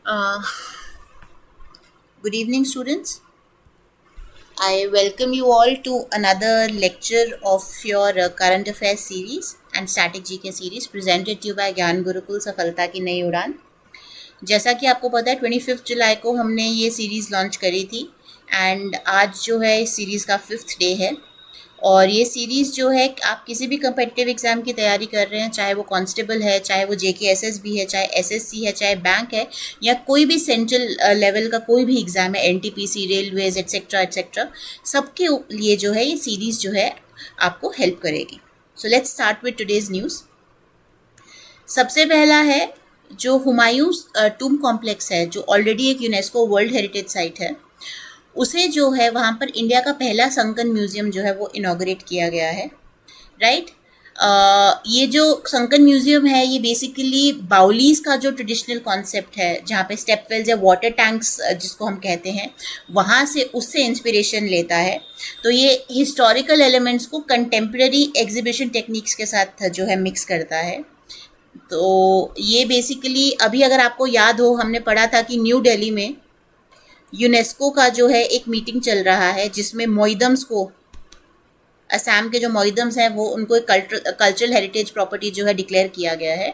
Uh, Good evening, students. I welcome you all to another lecture of your current affairs series and static GK series presented to you by ज्ञान गुरुकुल सफलता की नई उड़ान। जैसा कि आपको पता है 25 जुलाई को हमने ये सीरीज़ लॉन्च करी थी एंड आज जो है इस सीरीज़ का 5th डे है। और ये सीरीज़ जो है आप किसी भी कम्पिटिटिव एग्ज़ाम की तैयारी कर रहे हैं, चाहे वो कांस्टेबल है, चाहे वो JKSS भी है, चाहे SSC है, चाहे बैंक है, या कोई भी सेंट्रल लेवल का कोई भी एग्ज़ाम है, NTPC, रेलवेज एट्सेट्रा एट्सेट्रा, सबके लिए जो है ये सीरीज़ जो है आपको हेल्प करेगी। So let's start with today's news. सबसे पहला है जो हुमायूं टूम कॉम्प्लेक्स है, जो ऑलरेडी एक यूनेस्को वर्ल्ड हेरिटेज साइट है, उसे जो है वहाँ पर इंडिया का पहला संकन म्यूज़ियम जो है वो इनॉग्रेट किया गया है, राइट। ये जो संकन म्यूज़ियम है ये बेसिकली बाउलीज का जो ट्रेडिशनल कॉन्सेप्ट है, जहाँ पे स्टेप वेल्स या वाटर टैंक्स जिसको हम कहते हैं, वहाँ से उससे इंस्पिरेशन लेता है। तो ये हिस्टोरिकल एलिमेंट्स को कंटेम्प्रेरी एग्जीबिशन टेक्निक्स के साथ जो है मिक्स करता है। तो ये बेसिकली अभी अगर आपको याद हो, हमने पढ़ा था कि न्यू दिल्ली में यूनेस्को का जो है एक मीटिंग चल रहा है जिसमें मोइदम्स को, असम के जो मोइदम्स हैं वो उनको एक कल्चरल हेरिटेज प्रॉपर्टी जो है डिक्लेयर किया गया है।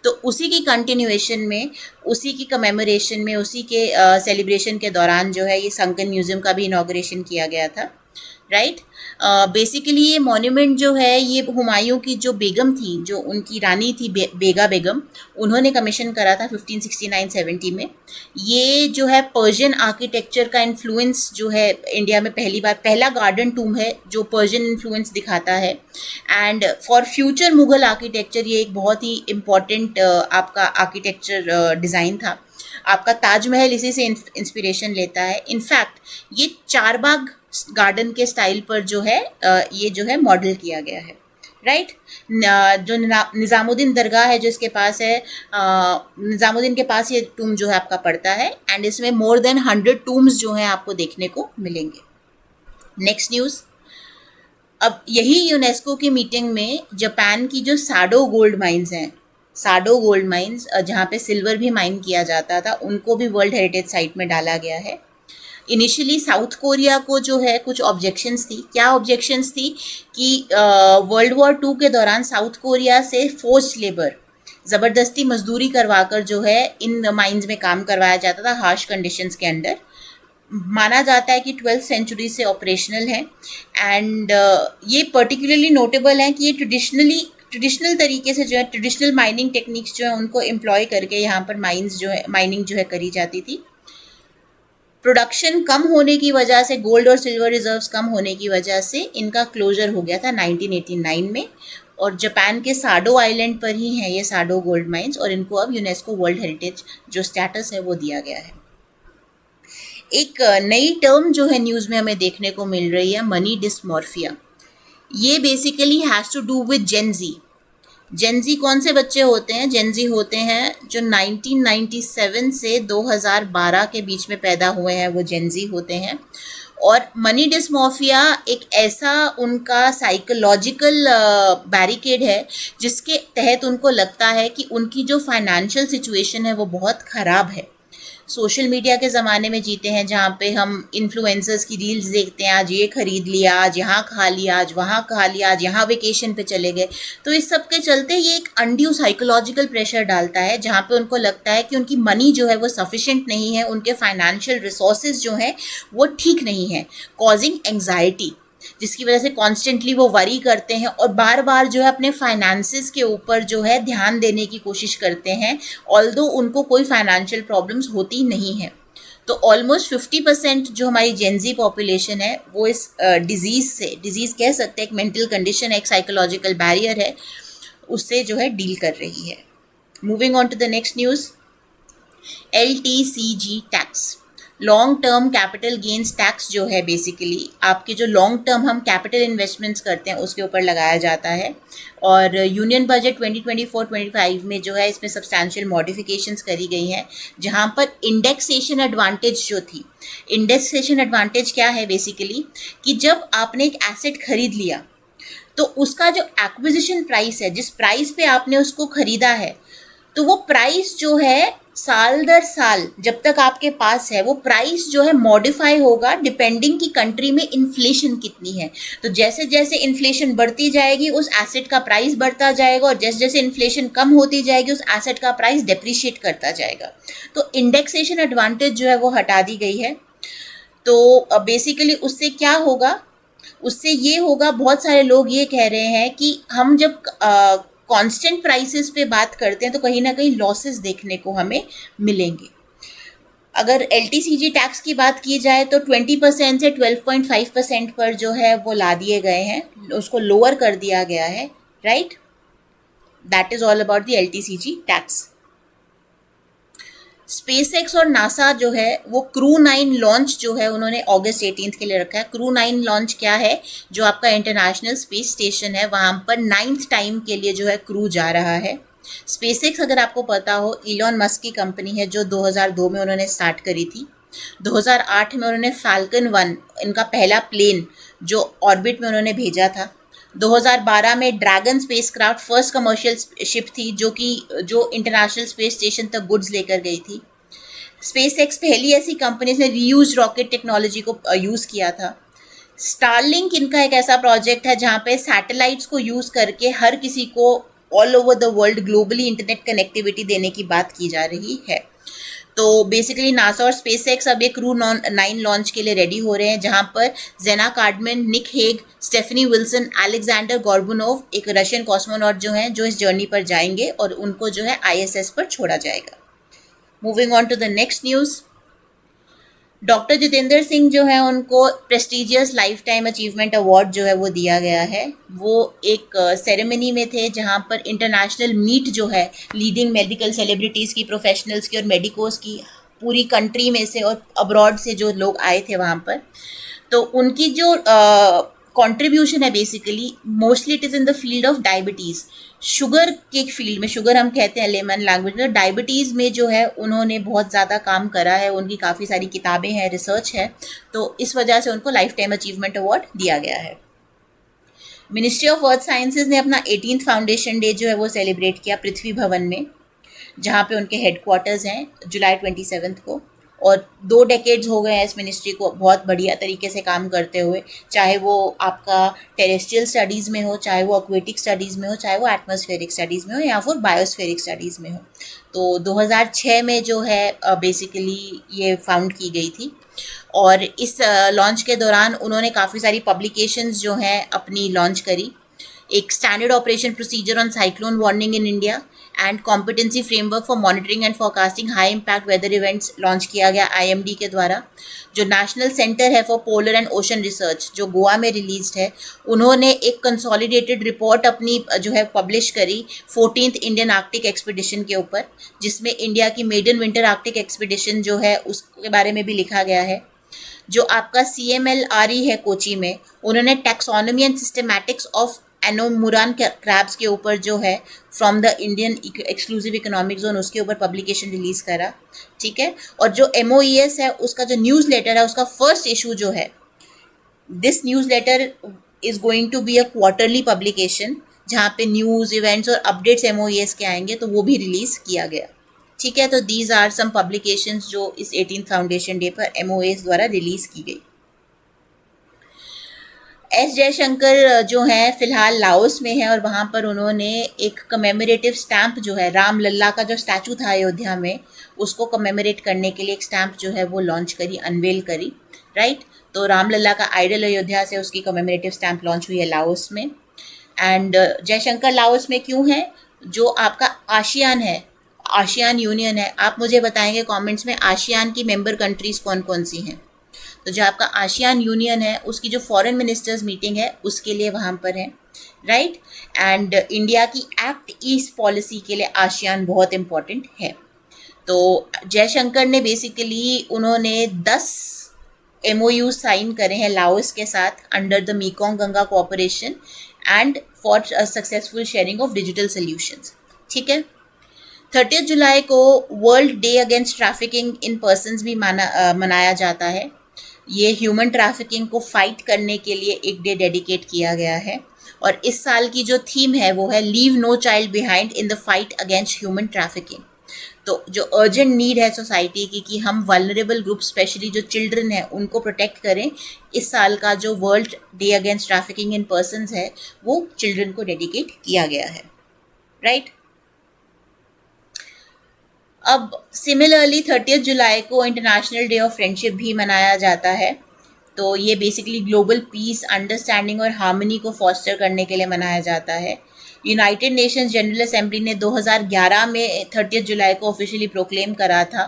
तो उसी की कंटिन्यूएशन में, उसी की कमेमोरेशन में, उसी के सेलिब्रेशन के दौरान जो है ये संकन म्यूज़ियम का भी इनॉग्रेशन किया गया था, राइट। बेसिकली ये मॉन्यूमेंट जो है ये हुमायूं की जो बेगम थी, जो उनकी रानी थी बेगा बेगम, उन्होंने कमीशन करा था 1569-70 में। ये जो है पर्शियन आर्किटेक्चर का इन्फ्लुएंस जो है इंडिया में पहला गार्डन टूम है जो पर्शियन इन्फ्लुएंस दिखाता है। And for future Mughal architecture ये एक बहुत ही इम्पॉर्टेंट आपका आर्किटेक्चर डिज़ाइन था। आपका ताजमहल इसी से इंस्पिरेशन लेता है। इनफैक्ट ये चारबाग गार्डन के स्टाइल पर जो है ये जो है मॉडल किया गया है, राइट। जो निज़ामुद्दीन दरगाह है जो इसके पास है, निज़ामुद्दीन के पास ये टूम जो है आपका पड़ता है एंड इसमें मोर देन 100 टूम्स जो हैं आपको देखने को मिलेंगे। Next news. अब यही यूनेस्को की मीटिंग में जापान की जो साडो गोल्ड माइंस हैं, साडो गोल्ड माइंस जहाँ पे सिल्वर भी माइन किया जाता था, उनको भी वर्ल्ड हेरिटेज साइट में डाला गया है। इनिशियली साउथ कोरिया को जो है कुछ ऑब्जेक्शंस थी। क्या ऑब्जेक्शंस थी कि वर्ल्ड वॉर 2 के दौरान साउथ कोरिया से फोर्स्ड लेबर, ज़बरदस्ती मजदूरी करवाकर जो है इन माइंस में काम करवाया जाता था हार्श कंडीशंस के अंडर। माना जाता है कि 12th सेंचुरी से ऑपरेशनल है एंड ये पर्टिकुलरली नोटेबल है कि ये ट्रेडिशनल तरीके से जो है ट्रेडिशनल माइनिंग टेक्निक्स जो है उनको एम्प्लॉय करके यहाँ पर माइनिंग जो है करी जाती थी। प्रोडक्शन कम होने की वजह से, गोल्ड और सिल्वर रिजर्व्स कम होने की वजह से इनका क्लोजर हो गया था 1989 में। और जापान के साडो आइलैंड पर ही हैं ये साडो गोल्ड माइंस और इनको अब यूनेस्को वर्ल्ड हेरिटेज जो स्टेटस है वो दिया गया है। एक नई टर्म जो है न्यूज़ में हमें देखने को मिल रही है, मनी डिस्मॉर्फिया। ये basically has to do with Gen Z. Gen Z कौन से बच्चे होते हैं? जेनजी होते हैं जो 1997 से 2012 के बीच में पैदा हुए हैं, वो जेनजी होते हैं। और मनी डिस्मॉर्फिया एक ऐसा उनका साइकोलॉजिकल बैरिकेड है जिसके तहत उनको लगता है कि उनकी जो फाइनेंशियल सिचुएशन है वो बहुत ख़राब है। सोशल मीडिया के ज़माने में जीते हैं जहाँ पे हम इन्फ्लुएंसर्स की रील्स देखते हैं, आज ये खरीद लिया, आज यहाँ खा लिया, आज वहाँ खा लिया, आज यहाँ वेकेशन पे चले गए। तो इस सब के चलते ये एक अनड्यू साइकोलॉजिकल प्रेशर डालता है जहाँ पे उनको लगता है कि उनकी मनी जो है वो सफिशिएंट नहीं है, उनके फाइनेंशियल रिसोर्सेज जो हैं वो ठीक नहीं है, कॉजिंग एंग्जाइटी, जिसकी वजह से कॉन्स्टेंटली वो वरी करते हैं और बार बार जो है अपने फाइनेंसेस के ऊपर जो है ध्यान देने की कोशिश करते हैं, ऑल्दो उनको कोई फाइनेंशियल प्रॉब्लम्स होती नहीं है। तो ऑलमोस्ट 50% जो हमारी जेनजी पॉपुलेशन है वो इस डिजीज़ कह सकते हैं, एक मेंटल कंडीशन है, एक साइकोलॉजिकल बैरियर है, उससे जो है डील कर रही है। Moving on to the next news. LTCG tax, long term capital gains tax जो है बेसिकली आपके जो लॉन्ग टर्म हम कैपिटल इन्वेस्टमेंट्स करते हैं उसके ऊपर लगाया जाता है। और यूनियन बजट 2024-25 में जो है इसमें सब्सटैंशियल मॉडिफिकेशंस करी गई हैं, जहां पर इंडेक्सेशन एडवांटेज जो थी, इंडेक्सेशन एडवांटेज क्या है बेसिकली कि जब आपने एक एसेट खरीद लिया तो उसका जो एक्विजिशन प्राइस है, जिस प्राइस पे आपने उसको खरीदा है, तो वो प्राइस जो है साल दर साल जब तक आपके पास है वो प्राइस जो है मॉडिफाई होगा डिपेंडिंग की कंट्री में इन्फ्लेशन कितनी है। तो जैसे जैसे इन्फ्लेशन बढ़ती जाएगी उस एसेट का प्राइस बढ़ता जाएगा, और जैसे जैसे इन्फ्लेशन कम होती जाएगी उस एसेट का प्राइस डेप्रिशिएट करता जाएगा। तो इंडेक्सेशन एडवांटेज जो है वो हटा दी गई है। तो बेसिकली उससे क्या होगा, उससे ये होगा, बहुत सारे लोग ये कह रहे हैं कि हम जब कांस्टेंट प्राइसेस पे बात करते हैं तो कहीं ना कहीं लॉसेस देखने को हमें मिलेंगे। अगर एलटीसीजी टैक्स की बात की जाए तो 20% से 12.5% पर जो है वो ला दिए गए हैं, उसको लोअर कर दिया गया है, right. That is all about the LTCG tax. SpaceX और नासा जो है वो क्रू 9 लॉन्च जो है उन्होंने अगस्त 18 के लिए रखा है। क्रू 9 लॉन्च क्या है, जो आपका इंटरनेशनल स्पेस स्टेशन है वहाँ पर 9th टाइम के लिए जो है क्रू जा रहा है। स्पेसएक्स अगर आपको पता हो इलॉन मस्क की कंपनी है, जो 2002 में उन्होंने स्टार्ट करी थी। 2008 में उन्होंने फाल्कन 1 इनका पहला प्लेन जो ऑर्बिट में उन्होंने भेजा था। 2012 में dragon spacecraft first commercial ship थी जो इंटरनेशनल स्पेस स्टेशन तक गुड्स लेकर गई थी। स्पेसएक्स पहली ऐसी कंपनी ने रीयूज रॉकेट टेक्नोलॉजी को यूज़ किया था। स्टारलिंक इनका एक ऐसा प्रोजेक्ट है जहाँ पे सैटेलाइट्स को यूज़ करके हर किसी को all over the world globally internet connectivity देने की बात की जा रही है। तो बेसिकली नासा और स्पेसएक्स अब एक क्रू 9 लॉन्च के लिए रेडी हो रहे हैं, जहां पर Zena Cardman, Nick Hague, Stephanie Wilson, Alexander Gorbunov, एक रशियन कॉस्मोनॉट जो हैं जो इस जर्नी पर जाएंगे और उनको जो है आईएसएस पर छोड़ा जाएगा। Moving on to the next news. Doctor Jitendra Singh जो है उनको prestigious lifetime achievement award जो है वो दिया गया है। वो एक सेरेमनी में थे जहां पर इंटरनेशनल मीट जो है लीडिंग मेडिकल सेलिब्रिटीज़ की, प्रोफेशनल्स की और मेडिकोस की, पूरी कंट्री में से और अब्रॉड से जो लोग आए थे वहाँ पर। तो उनकी जो कंट्रीब्यूशन है basically mostly it is in the field of diabetes, sugar के फील्ड में, शुगर हम कहते हैं लेमन लैंग्वेज में, डायबिटीज़ में जो है उन्होंने बहुत ज़्यादा काम करा है, उनकी काफ़ी सारी किताबें हैं, रिसर्च है, तो इस वजह से उनको लाइफ टाइम अचीवमेंट अवार्ड दिया गया है। मिनिस्ट्री ऑफ अर्थ साइंसेज ने अपना 18th फाउंडेशन डे जो है वो सेलिब्रेट किया पृथ्वी भवन में, जहाँ पे उनके हेडक्वार्टर्स हैं, जुलाई 27 को। और 2 डेकेड्स हो गए हैं इस मिनिस्ट्री को बहुत बढ़िया तरीके से काम करते हुए, चाहे वो आपका टेरेस्ट्रियल स्टडीज़ में हो, चाहे वो एक्वेटिक स्टडीज़ में हो, चाहे वो एटमॉस्फेरिक स्टडीज़ में हो या फिर बायोस्फेरिक स्टडीज़ में हो। तो 2006 में जो है बेसिकली ये फाउंड की गई थी, और इस लॉन्च के दौरान उन्होंने काफ़ी सारी पब्लिकेशंस जो हैं अपनी लॉन्च करी। एक standard operation procedure on cyclone warning in India and competency framework for monitoring and forecasting high impact weather events launch किया गया आईएमडी के द्वारा। जो नेशनल सेंटर है for polar and ocean research जो गोवा में रिलीज्ड है, उन्होंने एक कंसोलिडेटेड रिपोर्ट अपनी जो है पब्लिश करी 14th इंडियन आर्कटिक एक्सपीडिशन के ऊपर, जिसमें इंडिया की मेडन विंटर आर्कटिक एक्सपीडिशन जो है उसके बारे में भी लिखा गया है। जो आपका CMLRE है कोची में, उन्होंने taxonomy and systematics of anomuran crabs के ऊपर जो है from the Indian exclusive economic zone उसके ऊपर पब्लिकेशन रिलीज करा, ठीक है। और जो MOES है उसका जो न्यूज़ लेटर है उसका फर्स्ट इशू जो है, this newsletter is going to be a quarterly publication, जहाँ पे न्यूज़, इवेंट्स और अपडेट्स MOES के आएंगे, तो वो भी रिलीज किया गया, ठीक है। तो दीज आर सम पब्लिकेशंस जो इस 18th फाउंडेशन डे पर MOES द्वारा रिलीज की गई। एस जयशंकर जो हैं फिलहाल लाओस में हैं, और वहाँ पर उन्होंने एक कमेमोरेटिव स्टैम्प जो है, राम लल्ला का जो स्टैचू था अयोध्या में, उसको कमेमोरेट करने के लिए एक स्टैम्प जो है वो लॉन्च करी, अनवेल करी, राइट। तो राम लल्ला का आइडल अयोध्या से उसकी कमेमोरेटिव स्टैम्प लॉन्च हुई है लाओस में। एंड जयशंकर लाओस में क्यों है? जो आपका आशियान है, आशियान यूनियन है, आप मुझे बताएंगे कमेंट्स में आशियान की मेंबर कंट्रीज़ कौन कौन सी हैं। तो जो आपका आशियान यूनियन है उसकी जो फॉरेन मिनिस्टर्स मीटिंग है उसके लिए वहाँ पर है, राइट। एंड इंडिया की एक्ट ईस्ट पॉलिसी के लिए आशियान बहुत इम्पॉर्टेंट है। तो जयशंकर ने बेसिकली उन्होंने 10 MOU साइन करे हैं लाओस के साथ under the मीकोंग Ganga cooperation and for successful sharing of digital solutions, ठीक है। 30 जुलाई को world day against trafficking in persons भी मनाया जाता है। ये ह्यूमन ट्रैफिकिंग को फाइट करने के लिए एक डे डेडिकेट किया गया है, और इस साल की जो थीम है वो है leave no child behind in the fight against human trafficking. तो जो अर्जेंट नीड है सोसाइटी की कि हम वल्नरेबल ग्रुप स्पेशली जो चिल्ड्रन है उनको प्रोटेक्ट करें, इस साल का जो world day against trafficking in persons है वो चिल्ड्रन को डेडिकेट किया गया है, राइट। अब सिमिलरली 30 जुलाई को इंटरनेशनल डे ऑफ फ्रेंडशिप भी मनाया जाता है। तो ये बेसिकली ग्लोबल पीस, अंडरस्टैंडिंग और हार्मनी को फॉस्टर करने के लिए मनाया जाता है। यूनाइटेड नेशंस जनरल असेंबली ने 2011 में 30 जुलाई को ऑफिशियली प्रोक्लेम करा था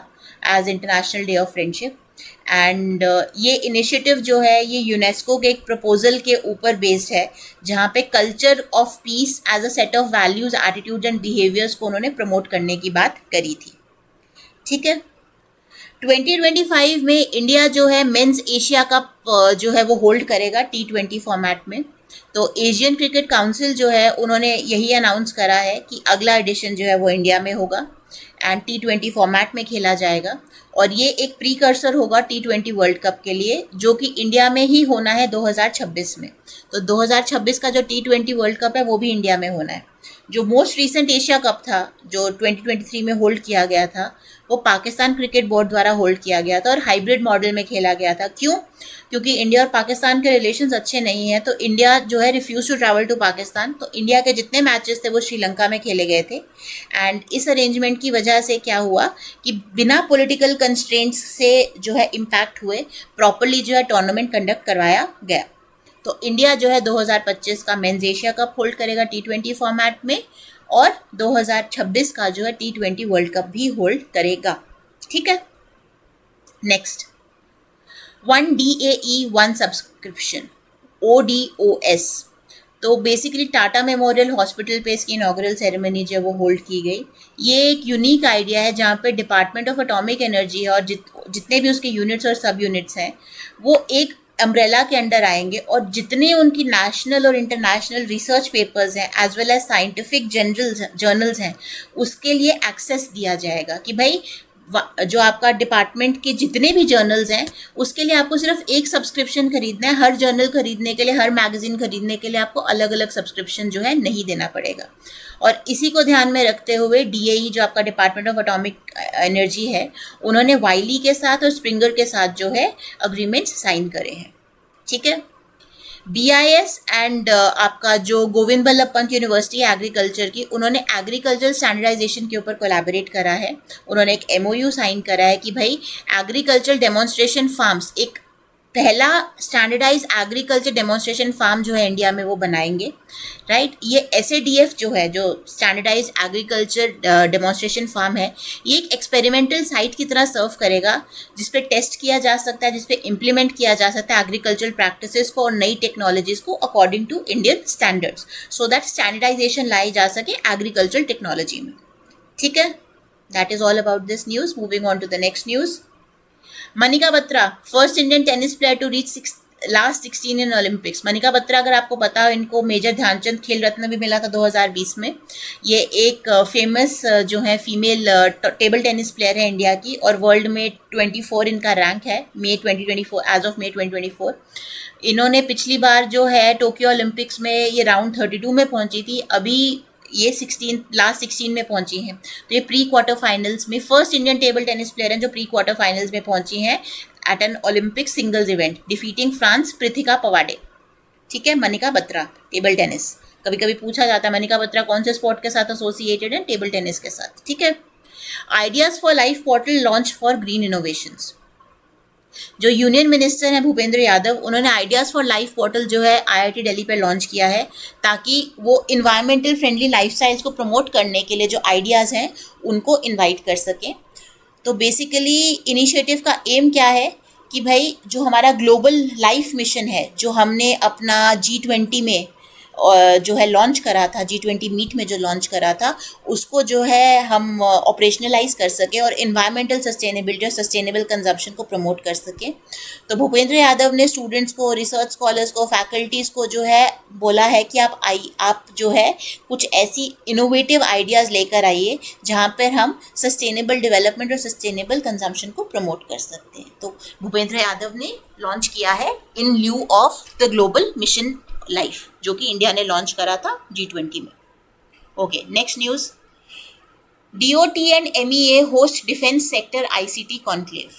as international day of friendship. And ये इनिशिएटिव जो है ये यूनेस्को के एक प्रपोजल के ऊपर बेस्ड है, जहाँ पे culture of peace as a set of values, attitude and behaviours को उन्होंने प्रमोट करने की बात करी थी, ठीक है। 2025 में इंडिया जो है मेंस एशिया कप जो है वो होल्ड करेगा T20 फॉर्मेट में। तो एशियन क्रिकेट काउंसिल जो है उन्होंने यही अनाउंस करा है कि अगला एडिशन जो है वो इंडिया में होगा एंड T20 फॉर्मेट में खेला जाएगा, और ये एक प्रीकर्सर होगा T20 वर्ल्ड कप के लिए, जो कि इंडिया में ही होना है 2026 में। तो 2026 का जो T20 वर्ल्ड कप है वो भी इंडिया में होना है। जो मोस्ट रीसेंट एशिया कप था जो 2023 में होल्ड किया गया था वो पाकिस्तान क्रिकेट बोर्ड द्वारा होल्ड किया गया था और हाइब्रिड मॉडल में खेला गया था। क्यों? क्योंकि इंडिया और पाकिस्तान के रिलेशंस अच्छे नहीं हैं, तो इंडिया जो है refuse to travel to Pakistan, तो इंडिया के जितने मैचेस थे वो श्रीलंका में खेले गए थे। एंड इस अरेंजमेंट की वजह से क्या हुआ कि बिना पॉलिटिकल कंस्ट्रेंट्स से जो है इम्पैक्ट हुए, प्रॉपरली जो है टूर्नामेंट कंडक्ट करवाया गया। तो इंडिया जो है 2025 का मेंस एशिया कप होल्ड करेगा T20 फॉर्मेट में, और 2026 का जो है T20 वर्ल्ड कप भी होल्ड करेगा, ठीक है। Next, 1 DAE 1 subscription, ODOS। तो बेसिकली टाटा मेमोरियल हॉस्पिटल पे इसकी इनॉग्रल सेरेमनी जो है वो होल्ड की गई। ये एक यूनिक आइडिया है जहाँ पे डिपार्टमेंट ऑफ एटॉमिक एनर्जी और जितने भी उसके यूनिट्स और सब यूनिट्स हैं वो एक अम्ब्रेला के अंडर आएंगे, और जितने उनकी नेशनल और इंटरनेशनल रिसर्च पेपर्स हैं as well as scientific journals हैं उसके लिए एक्सेस दिया जाएगा कि भाई जो आपका डिपार्टमेंट के जितने भी जर्नल्स हैं उसके लिए आपको सिर्फ एक सब्सक्रिप्शन खरीदना है। हर जर्नल खरीदने के लिए, हर मैगजीन खरीदने के लिए आपको अलग अलग सब्सक्रिप्शन जो है नहीं देना पड़ेगा। और इसी को ध्यान में रखते हुए DAE जो आपका डिपार्टमेंट ऑफ एटॉमिक एनर्जी है उन्होंने वाइली के साथ और स्प्रिंगर के साथ जो है अग्रीमेंट्स साइन करे हैं, ठीक है। BIS एंड आपका जो गोविंद बल्लभ पंत यूनिवर्सिटी एग्रीकल्चर की, उन्होंने एग्रीकल्चर स्टैंडर्डाइजेशन के ऊपर कोलैबोरेट करा है। उन्होंने एक MOU साइन करा है कि भाई एग्रीकल्चर डेमोन्स्ट्रेशन फार्म्स, एक पहला स्टैंडर्डाइज एग्रीकल्चर डेमोन्स्ट्रेशन फार्म जो है इंडिया में वो बनाएंगे, राइट। ये SADF जो है, जो स्टैंडर्डाइज एग्रीकल्चर डेमोन्स्ट्रेशन फार्म है, ये एक एक्सपेरिमेंटल साइट की तरह सर्व करेगा जिसपे टेस्ट किया जा सकता है, जिसपे इम्प्लीमेंट किया जा सकता है एग्रीकल्चरल प्रैक्टिसेस को और नई टेक्नोलॉजीज को according to Indian standards, so that standardization लाई जा सके एग्रीकल्चरल टेक्नोलॉजी में, ठीक है। That is all about this news. Moving on to the next news. Manika Batra, first Indian tennis player to reach last 16 in Olympics. Manika Batra, अगर आपको पता हो, इनको मेजर ध्यानचंद खेल रत्न भी मिला था 2020 में। ये एक फेमस जो है फीमेल टेबल टेनिस प्लेयर है इंडिया की, और वर्ल्ड में 24 इनका रैंक है मई 2024, एज ऑफ मई 2024। इन्होंने पिछली बार जो है टोक्यो ओलंपिक्स में ये राउंड 32 में पहुंची थी, अभी ये लास्ट 16 में पहुंची हैं। तो ये प्री क्वार्टर फाइनल्स में first Indian table tennis player हैं जो प्री क्वार्टर फाइनल्स में पहुंची हैं at an Olympic singles event, defeating France Pritika Pavade, ठीक है। Manika Batra, table tennis. कभी कभी पूछा जाता है मनिका बत्रा कौन से स्पोर्ट के साथ एसोसिएटेड है, टेबल टेनिस के साथ, ठीक है। Ideas for life portal launch for green innovations. जो यूनियन मिनिस्टर हैं भूपेंद्र यादव, उन्होंने आइडियाज़ फॉर लाइफ पोर्टल जो है IIT दिल्ली पे लॉन्च किया है, ताकि वो इन्वायरमेंटल फ्रेंडली लाइफस्टाइल्स को प्रमोट करने के लिए जो आइडियाज़ हैं उनको इनवाइट कर सकें। तो बेसिकली इनिशिएटिव का एम क्या है कि भाई जो हमारा ग्लोबल लाइफ मिशन है, जो हमने अपना G20 में जो है लॉन्च करा था, G20 मीट में जो लॉन्च करा था, उसको जो है हम ऑपरेशनलाइज कर सके और इन्वायरमेंटल सस्टेनेबिलिटी और सस्टेनेबल कंजम्पशन को प्रमोट कर सके। तो भूपेंद्र यादव ने स्टूडेंट्स को, रिसर्च स्कॉलर्स को, फैकल्टीज़ को जो है बोला है कि आप जो है कुछ ऐसी इनोवेटिव आइडियाज़ लेकर आइए जहाँ पर हम सस्टेनेबल डेवलपमेंट और सस्टेनेबल कंजम्पशन को प्रमोट कर सकते हैं। तो भूपेंद्र यादव ने लॉन्च किया है in lieu of the global mission life, जो कि इंडिया ने लॉन्च करा था G20 में। Okay, next news. DOT and MEA host defence sector ICT conclave.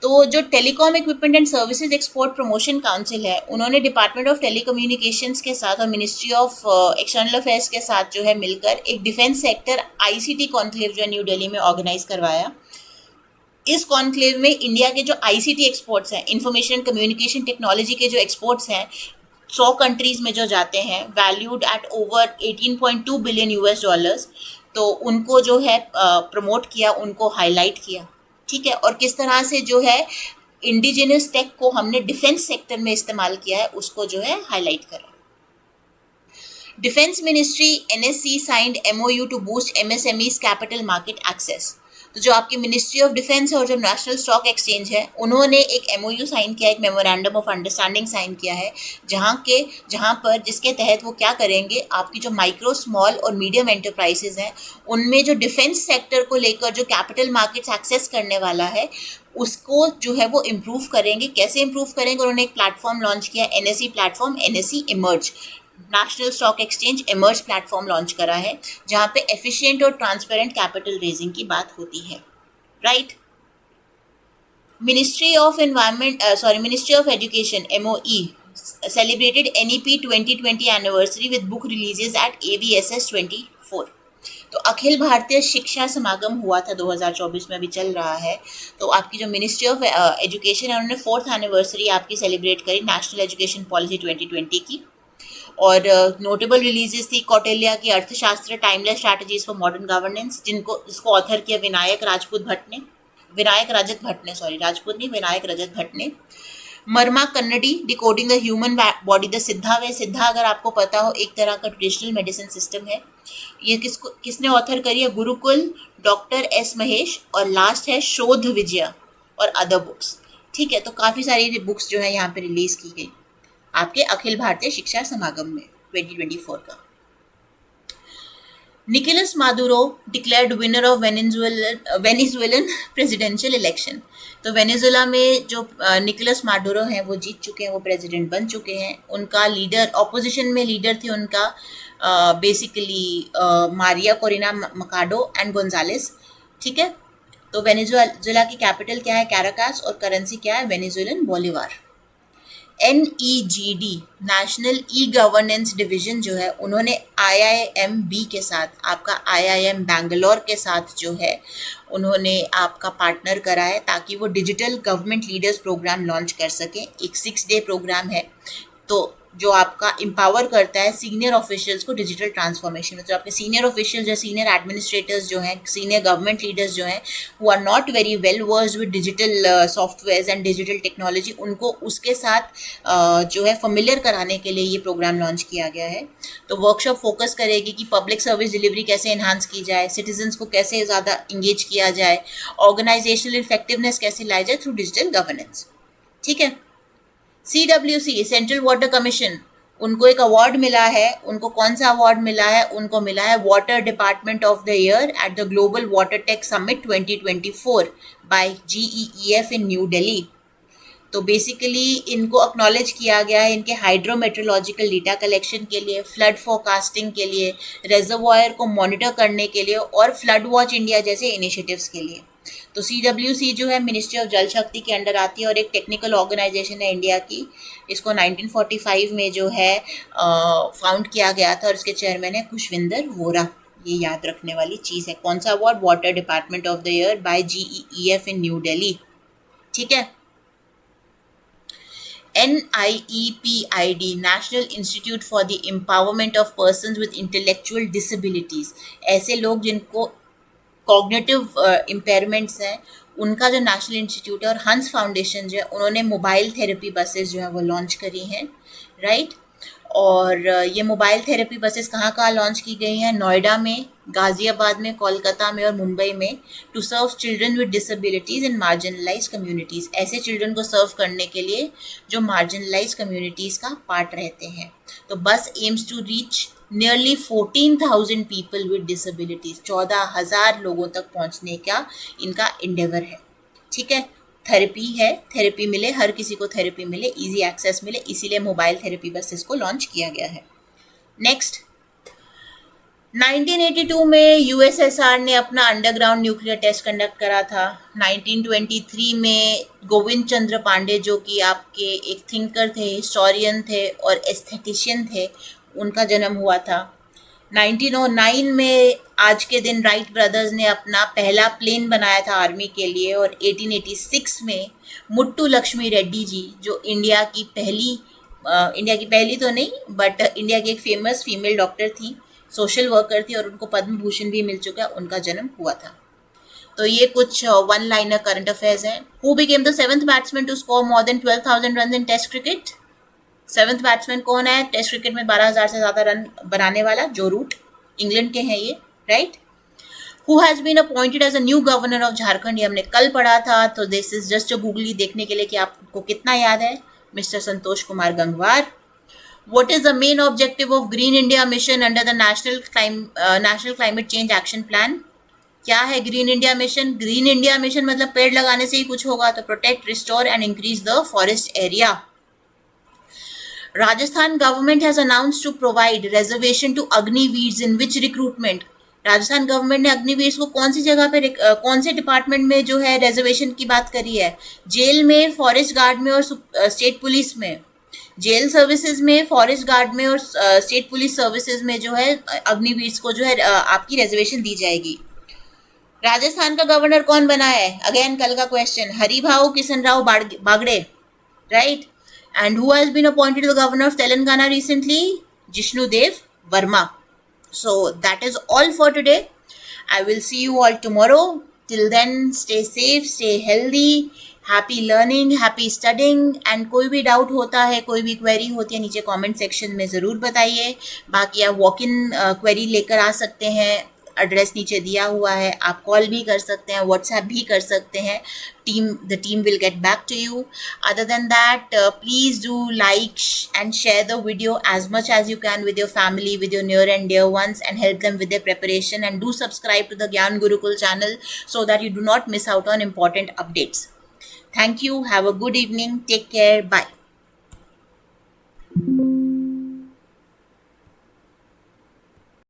तो जो telecom equipment and services export promotion council है, उन्होंने डिपार्टमेंट ऑफ टेलीकम्युनिकेशंस के साथ और मिनिस्ट्री ऑफ एक्सटर्नल अफेयर्स के साथ जो है मिलकर एक डिफेंस सेक्टर ICT कॉन्क्लेव जो है न्यू दिल्ली में ऑर्गेनाइज करवाया। इस कॉन्क्लेव में इंडिया के जो ICT एक्सपोर्ट्स हैं, इंफॉर्मेशन कम्युनिकेशन टेक्नोलॉजी के जो एक्सपोर्ट्स हैं, 100 कंट्रीज में जो जाते हैं, valued at over 18.2 billion US dollars, तो उनको जो है प्रमोट किया, उनको हाईलाइट किया। ठीक है, और किस तरह से जो है इंडिजिनस टेक को हमने डिफेंस सेक्टर में इस्तेमाल किया है, उसको जो है हाईलाइट करा। Defence ministry NSC signed MOU to boost MSMEs capital market access. तो जो आपकी मिनिस्ट्री ऑफ डिफेंस और जो नेशनल स्टॉक एक्सचेंज है, उन्होंने एक MOU साइन किया, एक मेमोरेंडम ऑफ अंडरस्टैंडिंग साइन किया है, जहां पर जिसके तहत वो क्या करेंगे, आपकी जो माइक्रो स्मॉल और मीडियम एंटरप्राइजेज हैं, उनमें जो डिफेंस सेक्टर को लेकर जो कैपिटल मार्केट्स एक्सेस करने वाला है, उसको जो है वो इम्प्रूव करेंगे। कैसे इम्प्रूव करेंगे? उन्होंने एक प्लेटफॉर्म लॉन्च किया, NSE platform, NSE emerge, national stock exchange emerge platform launch करा है, जहां पे एफिशिएंट और ट्रांसपेरेंट कैपिटल रेजिंग की बात होती है। Right. Ministry of ministry of education MOE celebrated NEP 2020 anniversary with book releases at AVSS 24। तो अखिल भारतीय शिक्षा समागम हुआ था 2024 में, अभी चल रहा है। तो आपकी जो मिनिस्ट्री ऑफ एजुकेशन है, उन्होंने 4th एनिवर्सरी आपकी सेलिब्रेट करी नेशनल एजुकेशन पॉलिसी 2020 की। और नोटेबल रिलीजेस थी कौटिल्य की अर्थशास्त्र, timeless strategies for modern governance, जिसको ऑथर किया विनायक रजत भट्ट ने, सॉरी राजपूत नहीं, विनायक रजत भट्ट ने। Marma Kannadi, decoding the human body, the Siddha way. सिद्धा अगर आपको पता हो, एक तरह का ट्रेडिशनल मेडिसिन सिस्टम है। ये किसने ऑथर करी है? गुरुकुल, डॉक्टर S महेश, और लास्ट है शोध विजय और अदर बुक्स। ठीक है, तो काफ़ी सारी बुक्स जो है यहाँ पे रिलीज की गई आपके अखिल भारतीय शिक्षा समागम में 2024 का। Nicolas Maduro declared winner of Venezuelan presidential election. तो वेनेजुएला में जो निकोलस मादुरो हैं, वो जीत चुके हैं, वो प्रेसिडेंट बन चुके हैं। उनका लीडर, ऑपोजिशन में लीडर थे उनका basically Maria Corina Machado and Gonzalez. ठीक है, तो वेनेजुएला की कैपिटल क्या है? कैराकास, और करेंसी क्या है? Venezuelan Bolivar. NEGD national e governance division जो है, उन्होंने IIMB के साथ, आपका IIM बैंगलोर के साथ जो है, उन्होंने आपका पार्टनर करा है, ताकि वो digital government leaders programme launch कर सकें। एक 6 डे प्रोग्राम है, तो जो आपका एम्पावर करता है सीनियर ऑफिशियल्स को डिजिटल ट्रांसफॉर्मेशन में। तो आपके सीनियर ऑफिशियल जो सीनियर एडमिनिस्ट्रेटर्स जो हैं, सीनियर गवर्नमेंट लीडर्स जो हैं, who are not very well versed with digital softwares and digital technology, उनको उसके साथ जो है फेमिलियर कराने के लिए ये प्रोग्राम लॉन्च किया गया है। तो वर्कशॉप फोकस करेगी कि पब्लिक सर्विस डिलीवरी कैसे इन्हांस की जाए, सिटीजन्स को कैसे ज़्यादा इंगेज किया जाए, ऑर्गेनाइजेशनल इफेक्टिवनेस कैसे लाई जाए थ्रू डिजिटल गवर्नेंस। ठीक है। CWC सेंट्रल वाटर कमीशन, उनको एक अवार्ड मिला है। उनको कौन सा अवार्ड मिला है? उनको मिला है water department of the year at the global water tech summit 2024 by GEEF in New Delhi. तो बेसिकली इनको एक्नॉलेज किया गया है इनके हाइड्रोमेट्रोलॉजिकल डेटा कलेक्शन के लिए, फ्लड फोरकास्टिंग के लिए, रिजर्वायर को मॉनिटर करने के लिए, और फ्लड वॉच इंडिया जैसे इनिशिएटिव्स के लिए। तो CWC जो है मिनिस्ट्री ऑफ जल शक्ति के अंडर आती है और एक टेक्निकल ऑर्गेनाइजेशन है इंडिया की। इसको 1945 में जो है फाउंड किया गया था, और इसके चेयरमैन है खुशविंदर वोरा। ये याद रखने वाली चीज़ है। कौन सा award? Water department of the year by GEEF in New Delhi. ठीक है। NIEPID national institute for the empowerment of persons with intellectual disabilities, ऐसे लोग जिनको कॉग्निटिव इम्पेयरमेंट्स हैं, उनका जो नेशनल इंस्टीट्यूट है। और हंस फाउंडेशन जो है, उन्होंने मोबाइल थेरेपी बसेस जो है वो लॉन्च करी हैं। राइट। और ये मोबाइल थेरेपी बसेस कहाँ कहाँ लॉन्च की गई हैं? नोएडा में, गाजियाबाद में, कोलकाता में और मुंबई में, to serve children with disabilities in marginalise communities. ऐसे चिल्ड्रन को सर्व करने के लिए जो मार्जिनलाइज कम्युनिटीज़ का पार्ट रहते हैं। तो बस aims to reach nearly 14,000 people with disabilities, 14,000 लोगों तक पहुंचने का इनका इंडेवर है। ठीक है। थेरेपी है, थेरेपी मिले, हर किसी को थेरेपी मिले, इजी एक्सेस मिले, इसीलिए मोबाइल थेरेपी बसेस को लॉन्च किया गया है। नेक्स्ट, 1982 में यूएसएसआर ने अपना अंडरग्राउंड न्यूक्लियर टेस्ट कंडक्ट करा था। 1923 में गोविंद चंद्र पांडे, जो कि आपके एक थिंकर थे, हिस्टोरियन थे और एस्थेटिशियन थे, उनका जन्म हुआ था। 1909 में आज के दिन राइट ब्रदर्स ने अपना पहला प्लेन बनाया था आर्मी के लिए। और 1886 में मुट्टू लक्ष्मी रेड्डी जी, जो इंडिया की पहली तो नहीं बट इंडिया की एक फेमस फीमेल डॉक्टर थी, सोशल वर्कर थी, और उनको पद्म भूषण भी मिल चुका है, उनका जन्म हुआ था। तो ये कुछ वन लाइनर करंट अफेयर्स हैं। Who became the seventh batsman to score more than 12,000 run in test cricket? Seventh batsman कौन है टेस्ट क्रिकेट में 12,000 से ज्यादा रन बनाने वाला? जो रूट, इंग्लैंड के हैं ये, right. Who has been appointed as a new governor of Jharkhand? ये हमने कल पढ़ा था, तो this is just a googly देखने के लिए कि आपको कितना याद है। Mister Santosh Kumar Gangwar. What is the main objective of Green India Mission under the National Climate Change Action Plan? क्या है green India mission? Green India mission मतलब पेड़ लगाने से ही कुछ होगा, तो protect, restore and increase the forest area. Rajasthan government has announced to provide reservation to Agniveers in which recruitment? Rajasthan government ने अग्निवीर्स को कौन सी जगह पे कौन से डिपार्टमेंट में जो है रिजर्वेशन की बात करी है? जेल में, फॉरेस्ट गार्ड में और स्टेट पुलिस में। जेल सर्विसेज में, फॉरेस्ट गार्ड में और स्टेट पुलिस सर्विसेज में जो है अग्निवीर्स को जो है आपकी रिजर्वेशन दी जाएगी। राजस्थान का गवर्नर कौन बना है? अगेन कल का question, Haribhau Kishan Rao Bagde, right. And who has been appointed the governor of Telangana recently? Jishnudev Varma. So that is all for today. I will see you all tomorrow. Till then, stay safe, stay healthy, happy learning, happy studying. And कोई भी doubt होता है, कोई भी query होती है, नीचे comment section में ज़रूर बताइए। बाकी आप वॉक इन क्वेरी लेकर आ सकते हैं, एड्रेस नीचे दिया हुआ है। आप कॉल भी कर सकते हैं, व्हाट्सएप भी कर सकते हैं। The team will get back to you. Other than that, please do like and share the video as much as you can with your family, with your near and dear ones, and help them with their preparation. And do subscribe to the Gyan Gurukul channel so that you do not miss out on important updates. Thank you. Have a good evening. Take care. Bye.